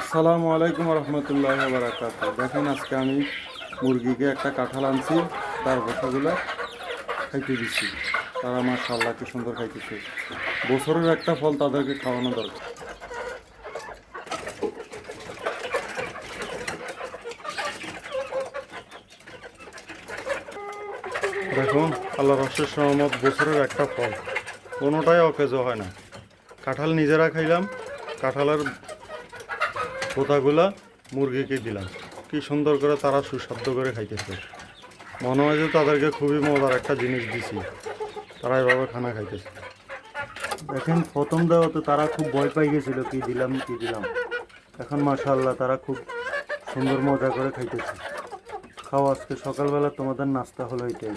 আসসালামু আলাইকুম রহমতুল্লাহ বারাকাত। দেখেন আজকে আমি মুরগিকে একটা কাঁঠাল আনছি, তার বসাগুলো খাইতে দিচ্ছি। তারা মাশাআল্লাহ কি সুন্দর খাইতেছে। বছরের একটা ফল তাদেরকে খাওয়ানো দরকার। দেখুন আল্লাহ রসের সহমত, বছরের একটা ফল, কোনোটাই অকেজ হয় না। কাঁঠাল নিজেরা খাইলাম, কাঁঠালের পোতাগুলা মুরগিকে দিলাম। কি সুন্দর করে তারা সুস্বাদ্য করে খাইতেছে। মনে হয় যে তাদেরকে খুবই মজার একটা জিনিস দিছি, তারা এভাবে খানা খাইতেছে। দেখেন প্রথম দেওয়াতে তারা খুব ভয় পাই গেছিল, কি দিলাম কি দিলাম। এখন মাশাআল্লাহ তারা খুব সুন্দর মজা করে খাইতেছে। খাও, আজকে সকালবেলা তোমাদের নাস্তা হলো এটাই।